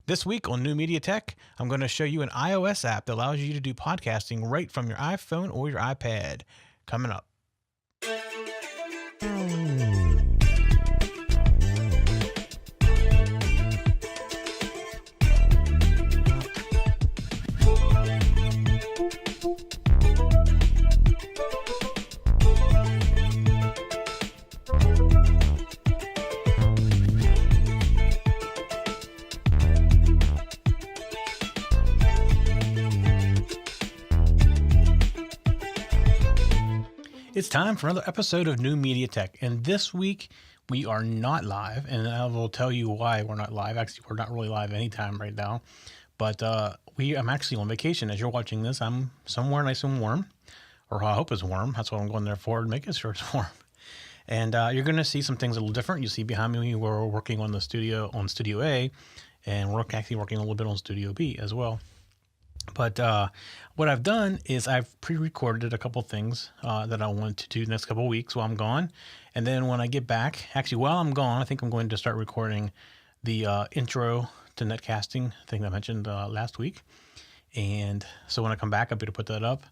This week on New Media Tech, I'm going to show you an iOS app that allows you to do podcasting right from your iPhone or your iPad. Coming up. It's time for another episode of New Media Tech, and this week we are not live, and I will tell you why we're not live. Actually, we're not really live anytime right now, but I'm actually on vacation. As you're watching this, I'm somewhere nice and warm, or I hope it's warm. That's what I'm going there for, making sure it's warm. And you're going to see some things a little different. You see behind me, we're working on Studio A, and we're actually working a little bit on Studio B as well. But what I've done is I've pre-recorded a couple things that I want to do the next couple of weeks while I'm gone. And then when I get back, actually while I'm gone, I think I'm going to start recording the intro to netcasting thing I mentioned last week. And so when I come back, I'll be able to put that up.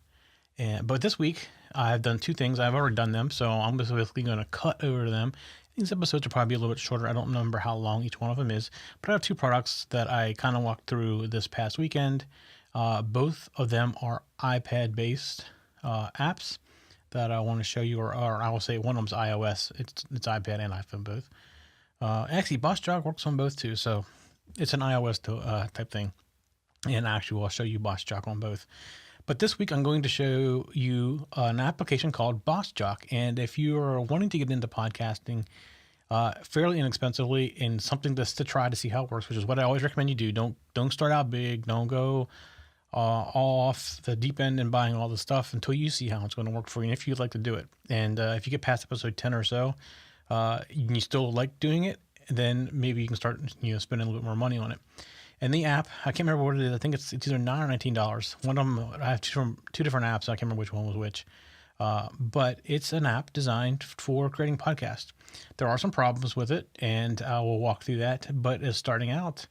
But this week, I've done two things. I've already done them, so I'm basically going to cut over to them. These episodes are probably a little bit shorter. I don't remember how long each one of them is. But I have two products that I kind of walked through this past weekend. Both of them are iPad-based apps that I want to show you, or I will say one of them's iOS. It's iPad and iPhone both. Actually, BossJock works on both too, so it's an iOS type thing. And actually, I'll show you BossJock on both. But this week, I'm going to show you an application called BossJock. And if you are wanting to get into podcasting fairly inexpensively and something to try to see how it works, which is what I always recommend you do. Don't start out big. Don't go all off the deep end and buying all the stuff until you see how it's going to work for you, and if you'd like to do it. And if you get past episode 10 or so, and you still like doing it, then maybe you can start spending a little bit more money on it. And the app, I can't remember what it is. I think it's either $9 or $19. One of them, I have two different apps. I can't remember which one was which. But it's an app designed for creating podcasts. There are some problems with it, and I will walk through that. But as starting out,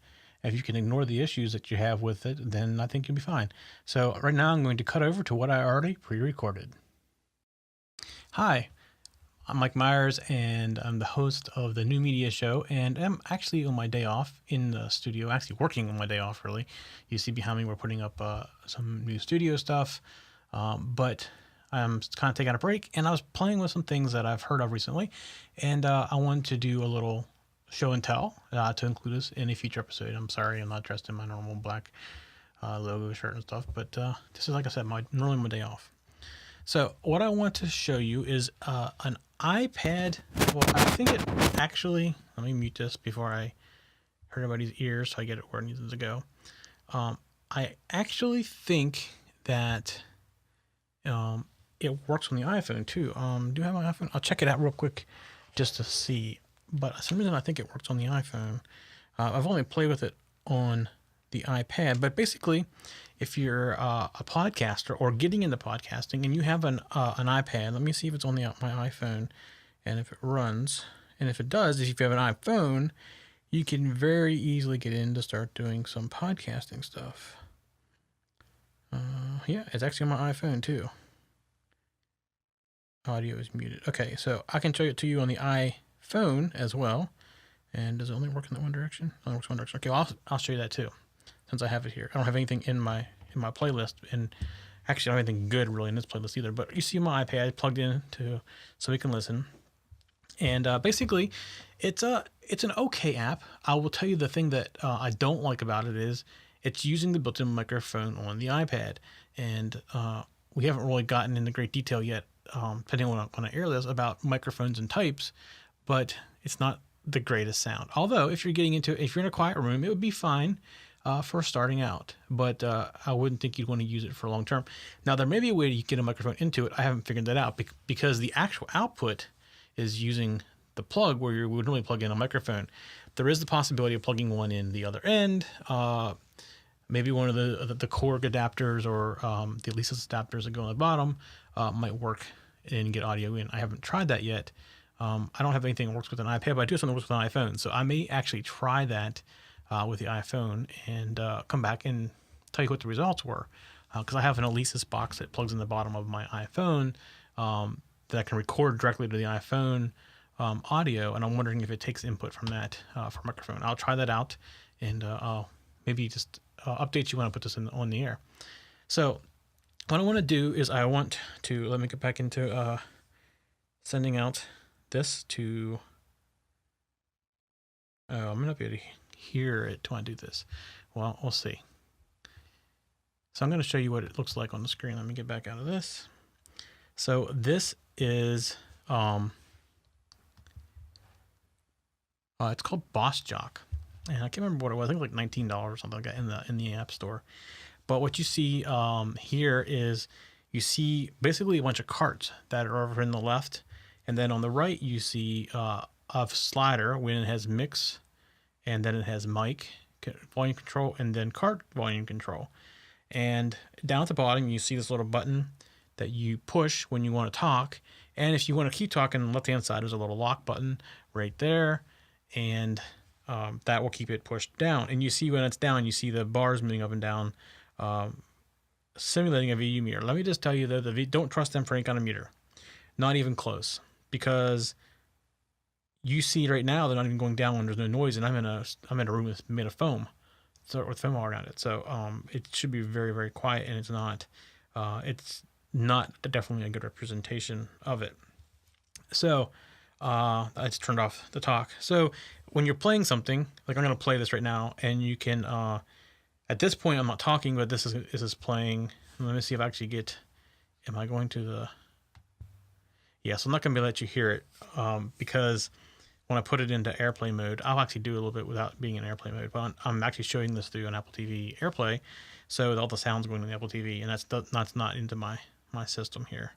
if you can ignore the issues that you have with it, then I think you'll be fine. So right now I'm going to cut over to what I already pre-recorded. Hi, I'm Mike Myers, and I'm the host of the New Media Show, and I'm actually on my day off in the studio, actually working on my day off, really. You see behind me, we're putting up some new studio stuff, but I'm kind of taking a break, and I was playing with some things that I've heard of recently, and I wanted to do a little show and tell to include us in a future episode. I'm sorry I'm not dressed in my normal black logo shirt and stuff, but this is, like I said, normally my day off. So what I want to show you is an iPad. Well, I think it actually, let me mute this before I hurt everybody's ears so I get it where it needs to go. I actually think that it works on the iPhone too. Do I have my iPhone? I'll check it out real quick just to see. But for some reason, I think it works on the iPhone. I've only played with it on the iPad. But basically, if you're a podcaster or getting into podcasting and you have an iPad, let me see if it's on my iPhone and if it runs. And if it does, if you have an iPhone, you can very easily get in to start doing some podcasting stuff. Yeah, it's actually on my iPhone too. Audio is muted. Okay, so I can show it to you on the iPhone as well. And does it only work in that one direction? It only works one direction. Okay, well, I'll show you that too, since I have it here. I don't have anything in my playlist, and actually I don't have anything good really in this playlist either. But you see my iPad plugged in so we can listen. And basically, it's an okay app. I will tell you the thing that I don't like about it is it's using the built-in microphone on the iPad, and we haven't really gotten into great detail yet, depending on when I air this, about microphones and types, but it's not the greatest sound. Although if you're in a quiet room, it would be fine for starting out, but I wouldn't think you'd want to use it for long term. Now, there may be a way to get a microphone into it. I haven't figured that out because the actual output is using the plug where you would normally plug in a microphone. There is the possibility of plugging one in the other end, maybe one of the Korg adapters or the Alesis adapters that go on the bottom might work and get audio in. I haven't tried that yet. I don't have anything that works with an iPad, but I do have something that works with an iPhone. So I may actually try that with the iPhone and come back and tell you what the results were. Because I have an Alesis box that plugs in the bottom of my iPhone that I can record directly to the iPhone audio, and I'm wondering if it takes input from that for microphone. I'll try that out, and I'll maybe just update you when I put this on the air. So what I want to do is I want to, let me get back into sending out this to, I'm going to be able to hear it when I do this. Well, we'll see. So I'm going to show you what it looks like on the screen. Let me get back out of this. So this is, it's called BossJock. And I can't remember what it was. I think like $19 or something like that in the App Store. But what you see here is you see basically a bunch of carts that are over in the left. And then on the right, you see a slider when it has mix, and then it has mic volume control, and then cart volume control. And down at the bottom, you see this little button that you push when you want to talk. And if you want to keep talking, on the left-hand side, there's a little lock button right there. And that will keep it pushed down. And you see when it's down, you see the bars moving up and down, simulating a VU meter. Let me just tell you, though, don't trust them for any kind of meter. Not even close. Because you see right now, they're not even going down when there's no noise. And I'm in a room made of foam. So with foam all around it, so it should be very, very quiet, and it's not. It's not definitely a good representation of it. So I just turned off the talk. So when you're playing something, like I'm going to play this right now, and you can. At this point, I'm not talking, but this is playing. Let me see if I actually get. Am I going to the? Yeah, so I'm not going to let you hear it because. When I put it into AirPlay mode, I'll actually do a little bit without being in AirPlay mode, but I'm actually showing this through an Apple TV AirPlay, so all the sound's going to the Apple TV, and that's not into my system here.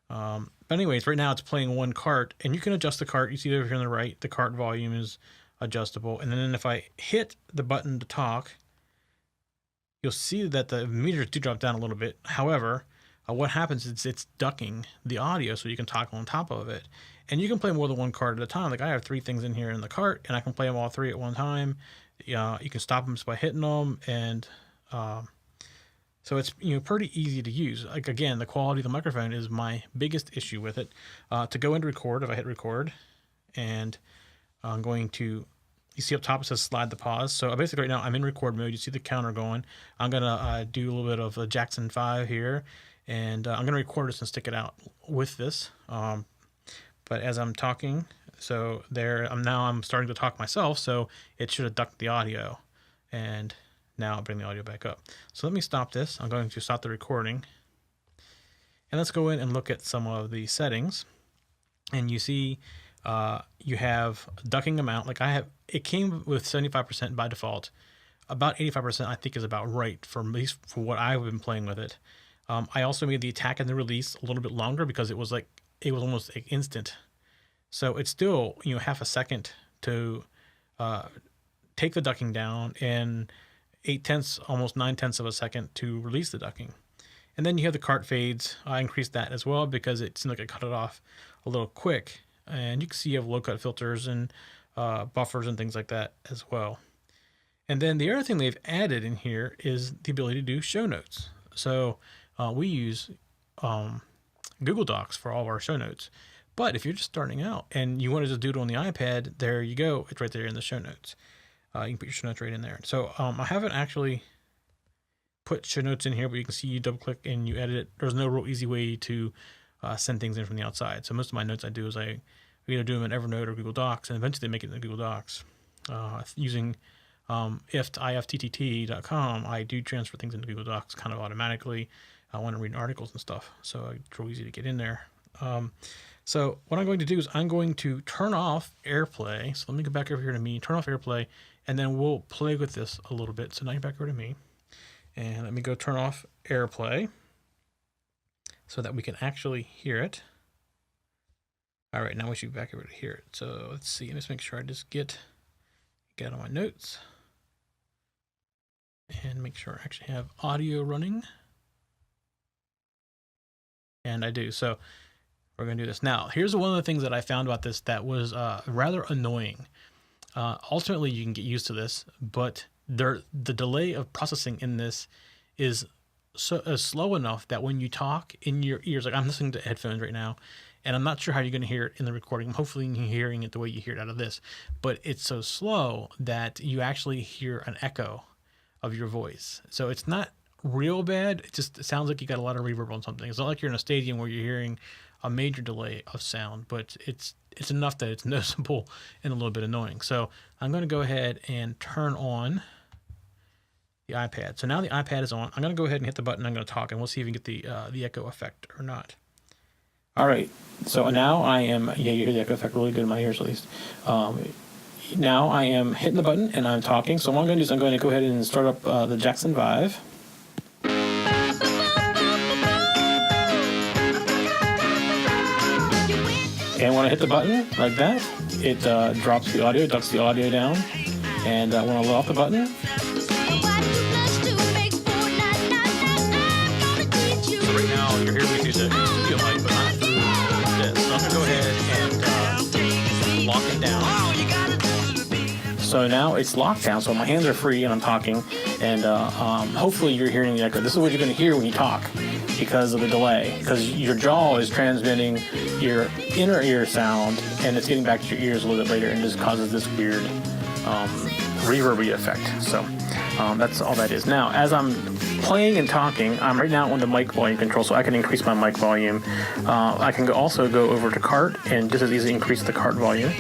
But anyways, right now it's playing one cart, and you can adjust the cart. You see over here on the right, the cart volume is adjustable, and then if I hit the button to talk, you'll see that the meters do drop down a little bit. However, what happens is it's ducking the audio so you can talk on top of it. And you can play more than one cart at a time. Like I have 3 things in here in the cart, and I can play them all 3 at one time. You can stop them just by hitting them, and so it's pretty easy to use. Like again, the quality of the microphone is my biggest issue with it. To go into record, if I hit record, and I'm going to, you see up top it says slide the pause. So basically right now I'm in record mode. You see the counter going. I'm gonna do a little bit of a Jackson 5 here, and I'm gonna record this and stick it out with this. But as I'm talking, so there, I'm starting to talk myself, so it should have ducked the audio, and now I'll bring the audio back up. So let me stop this. I'm going to stop the recording, and let's go in and look at some of the settings. And you see, you have ducking amount. Like it came with 75% by default. About 85% I think is about right for at least for what I've been playing with it. I also made the attack and the release a little bit longer because it was almost like instant. So it's still, half a second to take the ducking down, and 8/10, almost 9/10 of a second to release the ducking. And then you have the cart fades. I increased that as well because it seemed like I cut it off a little quick. And you can see you have low cut filters and buffers and things like that as well. And then the other thing they've added in here is the ability to do show notes. So we use Google Docs for all of our show notes. But if you're just starting out and you want to just do it on the iPad, there you go. It's right there in the show notes. You can put your show notes right in there. So I haven't actually put show notes in here, but you can see you double click and you edit it. There's no real easy way to send things in from the outside. So most of my notes I do is I either do them in Evernote or Google Docs, and eventually they make it in Google Docs. Using ifttt.com, I do transfer things into Google Docs kind of automatically. I want to read articles and stuff, so it's real easy to get in there. So what I'm going to do is I'm going to turn off AirPlay. So let me go back over here to me, turn off AirPlay, and then we'll play with this a little bit. So now you're back over to me, and let me go turn off AirPlay so that we can actually hear it. All right, now we should be back over to hear it. So let's see, let's make sure I just get on my notes and make sure I actually have audio running. And I do. So we're going to do this. Now, here's one of the things that I found about this that was rather annoying. Ultimately, you can get used to this, but the delay of processing in this is slow enough that when you talk in your ears, like I'm listening to headphones right now, and I'm not sure how you're going to hear it in the recording. Hopefully, you're hearing it the way you hear it out of this, but it's so slow that you actually hear an echo of your voice. So it's not real bad. It sounds like you got a lot of reverb on something. It's not like you're in a stadium where you're hearing a major delay of sound, but it's enough that it's noticeable and a little bit annoying. So I'm going to go ahead and turn on the iPad. So now the iPad is on. I'm going to go ahead and hit the button. I'm going to talk, and we'll see if we can get the echo effect or not. All right. So now I am. Yeah, you hear the echo effect really good in my ears, at least. Now I am hitting the button and I'm talking. So what I'm going to do is I'm going to go ahead and start up the Jackson Vive. And when I hit the button like that, it drops the audio, ducks the audio down. And when I let off the button, so right now you're hearing me through the studio mic, but not through this. So I'm going to go ahead and lock it down. So now it's locked down, so my hands are free and I'm talking, and hopefully you're hearing the echo. This is what you're going to hear when you talk because of the delay, because your jaw is transmitting your inner ear sound and it's getting back to your ears a little bit later and just causes this weird reverby effect. So that's all that is. Now, as I'm playing and talking, I'm right now on the mic volume control, so I can increase my mic volume. I can also go over to cart and just as easily increase the cart volume,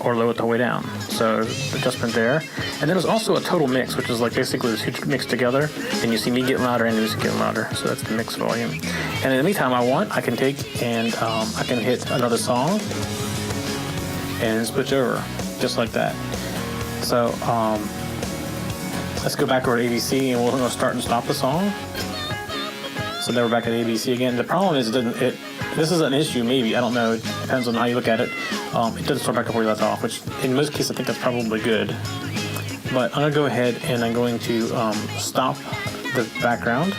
or lower it the whole way down. So adjustment there. And then there's also a total mix, which is like basically this huge mix together, and you see me getting louder and music getting louder. So that's the mix volume. And in any time I want, I can take and I can hit another song and switch over, just like that. So let's go back over to ABC and we'll start and stop the song. So then we're back at ABC again. The problem is this is an issue, maybe. I don't know. It depends on how you look at it. It doesn't start back up where you left off, which in most cases I think that's probably good. But I'm going to go ahead and I'm going to stop the background.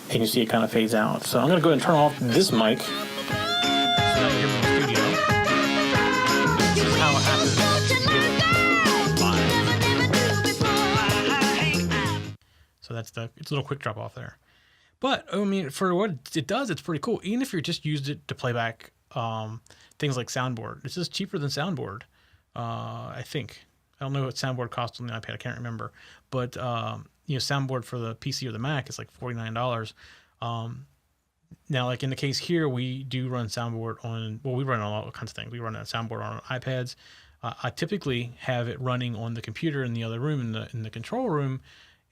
And you see it kind of fades out. So I'm going to go ahead and turn off this mic. So now you hear me in the studio. This is how it happens live. So it's a little quick drop off there. But, I mean, for what it does, it's pretty cool. Even if you just used it to play back things like Soundboard. This is cheaper than Soundboard, I think. I don't know what Soundboard costs on the iPad. I can't remember. But, Soundboard for the PC or the Mac is like $49. Now, like in the case here, we do run Soundboard we run on all kinds of things. We run a Soundboard on iPads. I typically have it running on the computer in the other room, in the control room,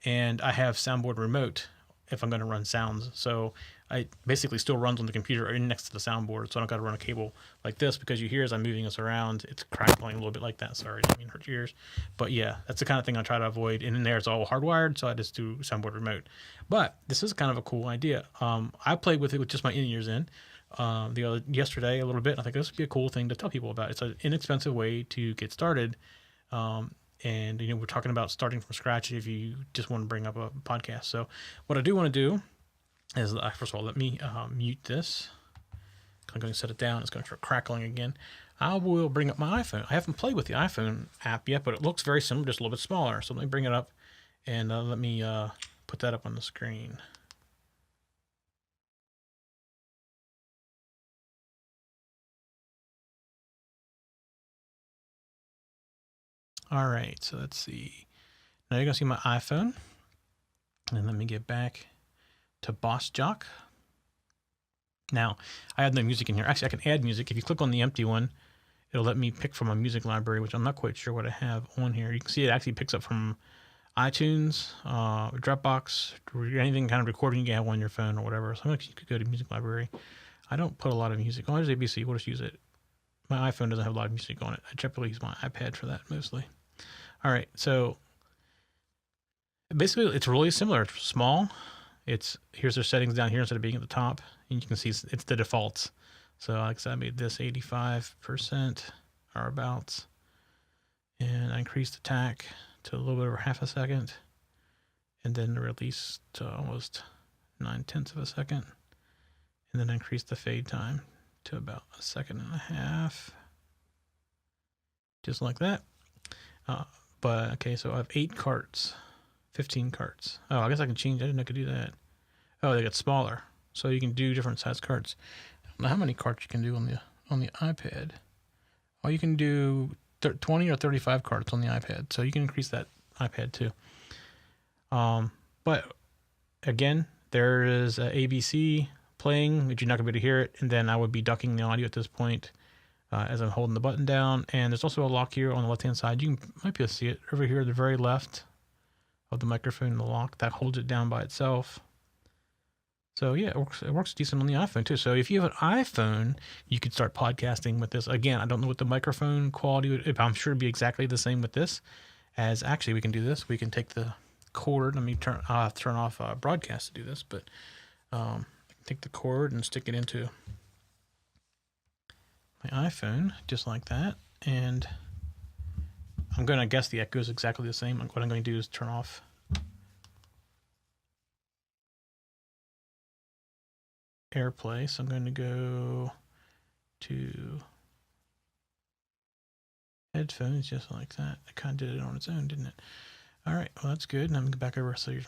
and I have Soundboard remote if I'm going to run sounds. So I basically still runs on the computer or next to the soundboard, so I don't got to run a cable like this, because you hear as I'm moving this around, it's crackling a little bit like that. Sorry, I didn't mean to hurt your ears. But yeah, that's the kind of thing I try to avoid. And in there, it's all hardwired, so I just do soundboard remote. But this is kind of a cool idea. I played with it with just my in-ears in yesterday a little bit. I think this would be a cool thing to tell people about. It's an inexpensive way to get started. And, we're talking about starting from scratch if you just want to bring up a podcast. So what I do want to do is, first of all, let me mute this. I'm going to set it down. It's going to start crackling again. I will bring up my iPhone. I haven't played with the iPhone app yet, but it looks very similar, just a little bit smaller. So let me bring it up and let me put that up on the screen. All right, so let's see. Now you're going to see my iPhone. And let me get back to BossJock. Now, I have no music in here. Actually, I can add music. If you click on the empty one, it'll let me pick from a music library, which I'm not quite sure what I have on here. You can see it actually picks up from iTunes, Dropbox, anything kind of recording you can have on your phone or whatever. So you could go to music library. I don't put a lot of music on. There's ABC. We'll just use it. My iPhone doesn't have a lot of music on it. I typically use my iPad for that mostly. All right, so basically it's really similar. It's small. Here's their settings down here instead of being at the top, and you can see it's the defaults. So like I said, I made this 85% or abouts, and I increased the tack to a little bit over half a second, and then the release to almost 9/10 of a second, and then I increased the fade time to about 1.5 seconds. just like that. But okay, so I have 8 carts, 15 carts. Oh, I guess I can change. I didn't know I could do that. Oh, they get smaller, so you can do different size carts. I don't know how many carts you can do on the iPad. Well, you can do 20 or 35 carts on the iPad, so you can increase that iPad too. But again, there is a ABC playing, but you're not gonna be able to hear it. And then I would be ducking the audio at this point as I'm holding the button down. And there's also a lock here on the left-hand side. You might be able to see it over here at the very left of the microphone, the lock that holds it down by itself. So yeah, it works decent on the iPhone too. So if you have an iPhone, you could start podcasting with this. Again, I don't know what the microphone quality would, I'm sure it'd be exactly the same with this. As actually we can do this. We can take the cord. Let me turn off broadcast to do this, but take the cord and stick it into my iPhone just like that. And I'm going to guess the echo is exactly the same. What I'm going to do is turn off AirPlay. So I'm going to go to headphones just like that. It kind of did it on its own, didn't it? All right, well, that's good. And I'm going to go back over so you're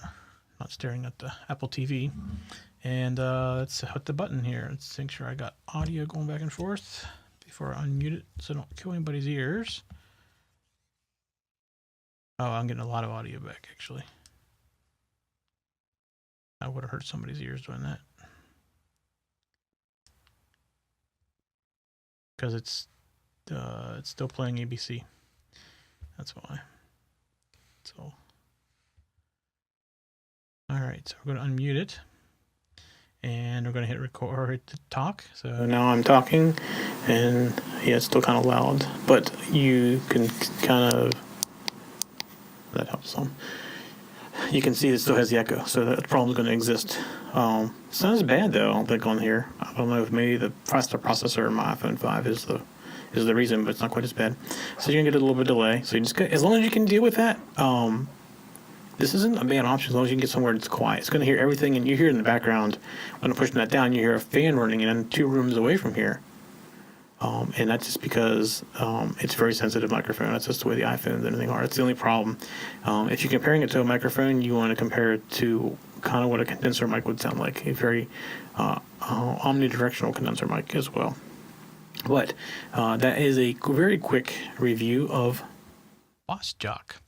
not staring at the Apple TV. And let's hit the button here. Let's make sure I got audio going back and forth before I unmute it so I don't kill anybody's ears. Oh, I'm getting a lot of audio back, actually. I would have hurt somebody's ears doing that. Because it's still playing ABC. That's why. So, all right, so we're going to unmute it. And we're going to hit record to talk. So now I'm talking, and yeah, it's still kind of loud, but you can kind of, that helps some. You can see it still has the echo, so that problem's going to exist. It's not as bad though, I don't think, on here. I don't know if maybe the faster processor in my iPhone 5 is the reason, but it's not quite as bad. So you're going to get a little bit of delay. So you just get, as long as you can deal with that, this isn't a bad option as long as you can get somewhere that's quiet. It's going to hear everything, and you hear it in the background. When I'm pushing that down, you hear a fan running in 2 rooms away from here. And that's just because it's a very sensitive microphone. That's just the way the iPhones and everything are. That's the only problem. If you're comparing it to a microphone, you want to compare it to kind of what a condenser mic would sound like, a very omnidirectional condenser mic as well. But that is a very quick review of BossJock.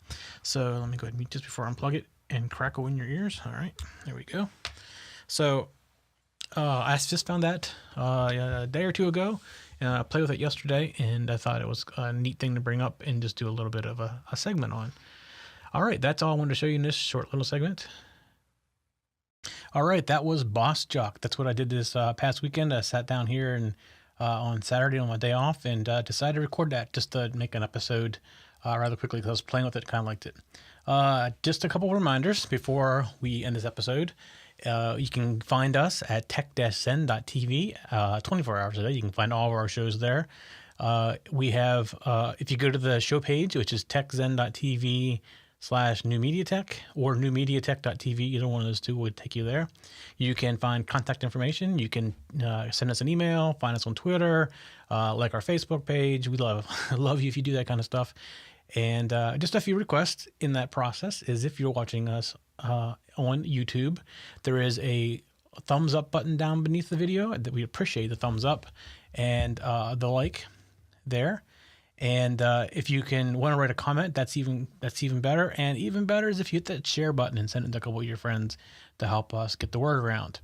So let me go ahead and mute just before I unplug it and crackle in your ears. All right, there we go. So I just found that a day or two ago. I played with it yesterday, and I thought it was a neat thing to bring up and just do a little bit of a segment on. All right, that's all I wanted to show you in this short little segment. All right, that was BossJock. That's what I did this past weekend. I sat down here and on Saturday on my day off and decided to record that just to make an episode rather quickly because I was playing with it, kind of liked it. Just a couple of reminders before we end this episode. You can find us at tech-zen.tv 24 hours a day. You can find all of our shows there. We have, if you go to the show page, which is techzen.tv/newmediatech or newmediatech.tv, either one of those two would take you there. You can find contact information. You can send us an email, find us on Twitter, like our Facebook page. We love you if you do that kind of stuff. And just a few requests in that process is if you're watching us on YouTube, there is a thumbs up button down beneath the video. That we appreciate the thumbs up and the like there. And if you can want to write a comment, that's even better. And even better is if you hit that share button and send it to a couple of your friends to help us get the word around.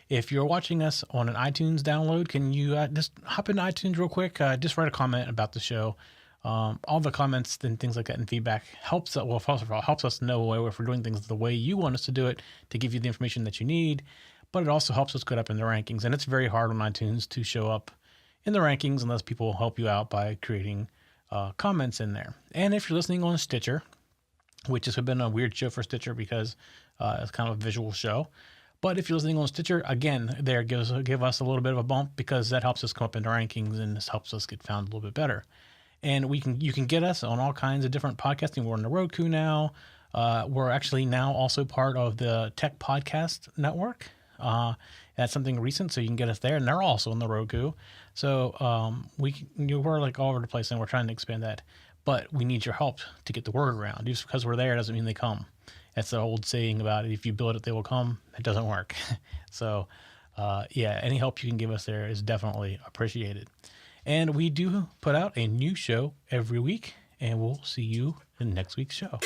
If you're watching us on an iTunes download, can you just hop into iTunes real quick? Just write a comment about the show. All the comments and things like that and feedback helps. Well, first of all, helps us know if we're doing things the way you want us to do it to give you the information that you need. But it also helps us get up in the rankings, and it's very hard on iTunes to show up in the rankings unless people help you out by creating comments in there. And if you're listening on Stitcher, which has been a weird show for Stitcher because it's kind of a visual show. But if you're listening on Stitcher, again, there give us a little bit of a bump because that helps us come up in the rankings and this helps us get found a little bit better. And you can get us on all kinds of different podcasting. We're on the Roku now. We're actually now also part of the Tech Podcast Network. That's something recent, so you can get us there. And they're also on the Roku. So we're like all over the place, and we're trying to expand that. but we need your help to get the word around. Just because we're there doesn't mean they come. That's the old saying about it. If you build it, they will come. It doesn't work. So, yeah, any help you can give us there is definitely appreciated. And we do put out a new show every week, and we'll see you in next week's show.